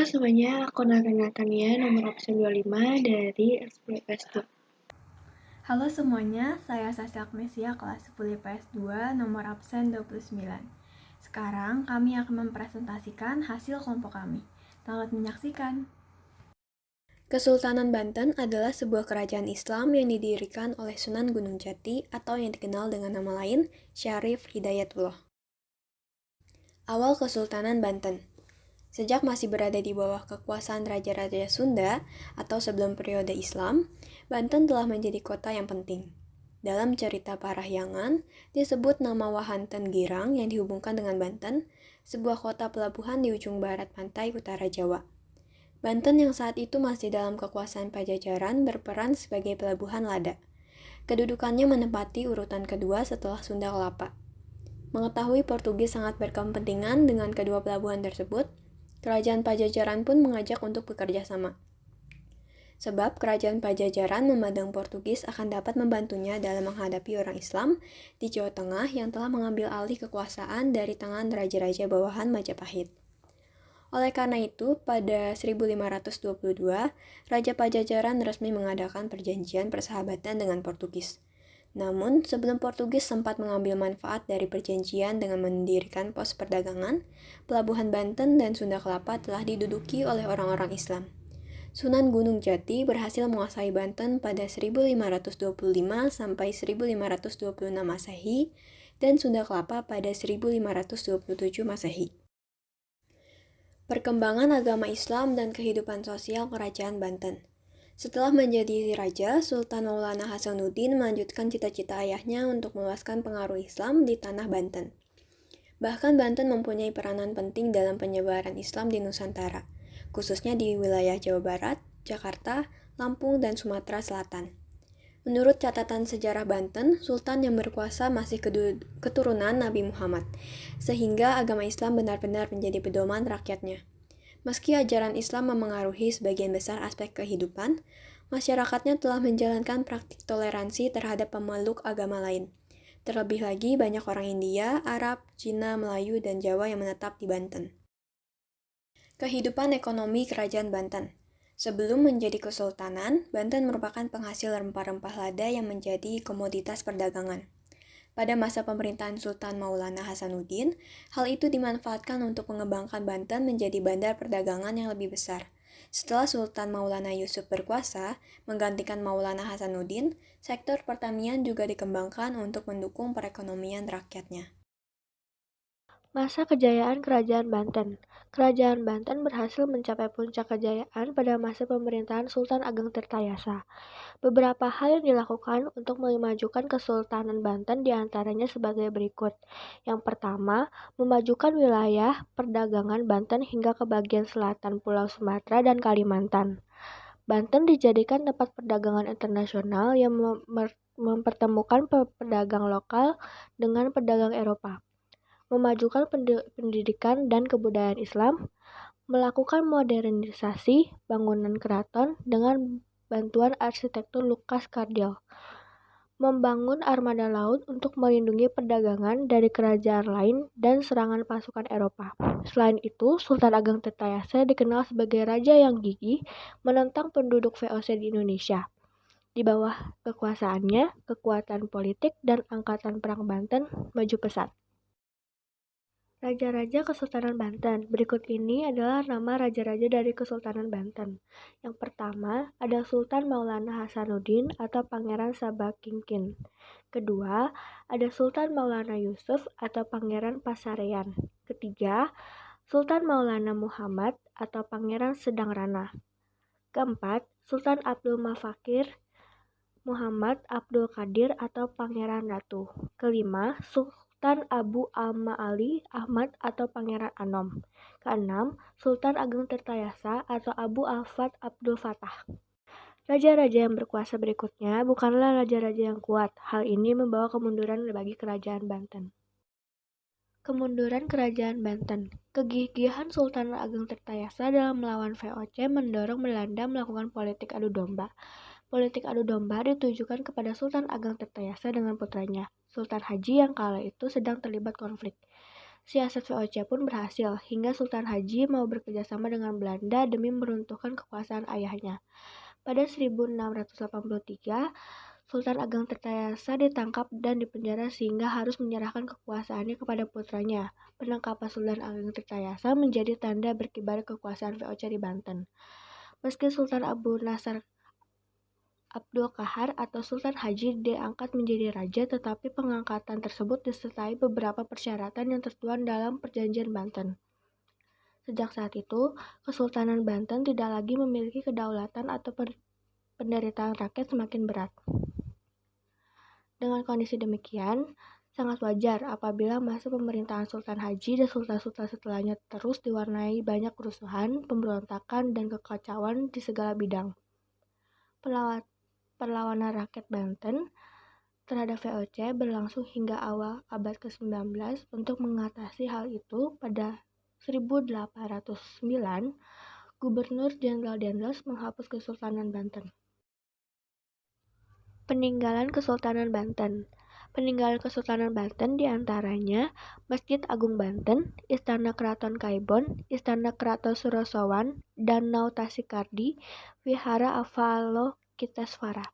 semuanya, aku Natania, nomor absen 25 dari SPPS 2. Halo semuanya, saya Sasha Agnesia, kelas 10 IPS 2, nomor absen 29. Sekarang kami akan mempresentasikan hasil kelompok kami. Selamat menyaksikan. Kesultanan Banten adalah sebuah kerajaan Islam yang didirikan oleh Sunan Gunung Jati atau yang dikenal dengan nama lain Syarif Hidayatullah. Awal Kesultanan Banten. Sejak masih berada di bawah kekuasaan Raja-Raja Sunda atau sebelum periode Islam, Banten telah menjadi kota yang penting. Dalam cerita Parahyangan, disebut nama Wahanten Girang yang dihubungkan dengan Banten, sebuah kota pelabuhan di ujung barat pantai utara Jawa. Banten yang saat itu masih dalam kekuasaan Pajajaran berperan sebagai pelabuhan lada. Kedudukannya menempati urutan kedua setelah Sunda Kelapa. Mengetahui Portugis sangat berkepentingan dengan kedua pelabuhan tersebut, Kerajaan Pajajaran pun mengajak untuk bekerja sama. Sebab Kerajaan Pajajaran memandang Portugis akan dapat membantunya dalam menghadapi orang Islam di Jawa Tengah yang telah mengambil alih kekuasaan dari tangan raja-raja bawahan Majapahit. Oleh karena itu, pada 1522, Raja Pajajaran resmi mengadakan perjanjian persahabatan dengan Portugis. Namun, sebelum Portugis sempat mengambil manfaat dari perjanjian dengan mendirikan pos perdagangan, pelabuhan Banten dan Sunda Kelapa telah diduduki oleh orang-orang Islam. Sunan Gunung Jati berhasil menguasai Banten pada 1525 sampai 1526 Masehi dan Sunda Kelapa pada 1527 Masehi. Perkembangan agama Islam dan kehidupan sosial Kerajaan Banten. Setelah menjadi raja, Sultan Maulana Hasanuddin melanjutkan cita-cita ayahnya untuk meluaskan pengaruh Islam di tanah Banten. Bahkan Banten mempunyai peranan penting dalam penyebaran Islam di Nusantara, khususnya di wilayah Jawa Barat, Jakarta, Lampung, dan Sumatera Selatan. Menurut catatan sejarah Banten, Sultan yang berkuasa masih keturunan Nabi Muhammad, sehingga agama Islam benar-benar menjadi pedoman rakyatnya. Meski ajaran Islam memengaruhi sebagian besar aspek kehidupan, masyarakatnya telah menjalankan praktik toleransi terhadap pemeluk agama lain. Terlebih lagi, banyak orang India, Arab, Cina, Melayu, dan Jawa yang menetap di Banten. Kehidupan ekonomi Kerajaan Banten. Sebelum menjadi kesultanan, Banten merupakan penghasil rempah-rempah lada yang menjadi komoditas perdagangan. Pada masa pemerintahan Sultan Maulana Hasanuddin, hal itu dimanfaatkan untuk mengembangkan Banten menjadi bandar perdagangan yang lebih besar. Setelah Sultan Maulana Yusuf berkuasa, menggantikan Maulana Hasanuddin, sektor pertanian juga dikembangkan untuk mendukung perekonomian rakyatnya. Masa kejayaan Kerajaan Banten. Kerajaan Banten berhasil mencapai puncak kejayaan pada masa pemerintahan Sultan Ageng Tirtayasa. Beberapa hal yang dilakukan untuk memajukan Kesultanan Banten diantaranya sebagai berikut. Yang pertama, memajukan wilayah perdagangan Banten hingga ke bagian selatan Pulau Sumatera dan Kalimantan. Banten dijadikan tempat perdagangan internasional yang mempertemukan pedagang lokal dengan pedagang Eropa. Memajukan pendidikan dan kebudayaan Islam, melakukan modernisasi bangunan keraton dengan bantuan arsitektur Lukas Kardel, membangun armada laut untuk melindungi perdagangan dari kerajaan lain dan serangan pasukan Eropa. Selain itu, Sultan Ageng Tirtayasa dikenal sebagai raja yang gigih menentang penduduk VOC di Indonesia. Di bawah kekuasaannya, kekuatan politik dan angkatan perang Banten maju pesat. Raja-raja Kesultanan Banten. Berikut ini adalah nama raja-raja dari Kesultanan Banten. Yang pertama, ada Sultan Maulana Hasanuddin atau Pangeran Sabakingkin. Kedua, ada Sultan Maulana Yusuf atau Pangeran Pasarean. Ketiga, Sultan Maulana Muhammad atau Pangeran Sedang Rana. Keempat, Sultan Abdul Mafakir Muhammad Abdul Qadir atau Pangeran Ratu. Kelima, Sultan Abu al-Ma'ali Ahmad atau Pangeran Anom. Keenam, Sultan Ageng Tirtayasa atau Abu al-Fat Abdul Fatah. Raja-raja yang berkuasa berikutnya bukanlah raja-raja yang kuat. Hal ini membawa kemunduran bagi Kerajaan Banten. Kemunduran Kerajaan Banten. Kegigihan Sultan Ageng Tirtayasa dalam melawan VOC mendorong Belanda melakukan politik adu domba. Politik adu domba ditujukan kepada Sultan Ageng Tirtayasa dengan putranya, Sultan Haji yang kala itu sedang terlibat konflik. Siasat VOC pun berhasil, hingga Sultan Haji mau bekerjasama dengan Belanda demi meruntuhkan kekuasaan ayahnya. Pada 1683, Sultan Ageng Tirtayasa ditangkap dan dipenjara sehingga harus menyerahkan kekuasaannya kepada putranya. Penangkapan Sultan Ageng Tirtayasa menjadi tanda berkibar kekuasaan VOC di Banten. Meski Sultan Abu Nasr Abdul Qahar atau Sultan Haji diangkat menjadi raja, tetapi pengangkatan tersebut disertai beberapa persyaratan yang tertuang dalam Perjanjian Banten. Sejak saat itu, Kesultanan Banten tidak lagi memiliki kedaulatan atau penderitaan rakyat semakin berat. Dengan kondisi demikian, sangat wajar apabila masa pemerintahan Sultan Haji dan sultan-sultan setelahnya terus diwarnai banyak kerusuhan, pemberontakan, dan kekacauan di segala bidang. Perlawanan rakyat Banten terhadap VOC berlangsung hingga awal abad ke-19. Untuk mengatasi hal itu, pada 1809, Gubernur Jenderal Dendels menghapus Kesultanan Banten. Peninggalan Kesultanan Banten. Peninggalan Kesultanan Banten diantaranya Masjid Agung Banten, Istana Keraton Kaibon, Istana Keraton Surosowan, Danau Tasikardi, Vihara Avalokitesvara.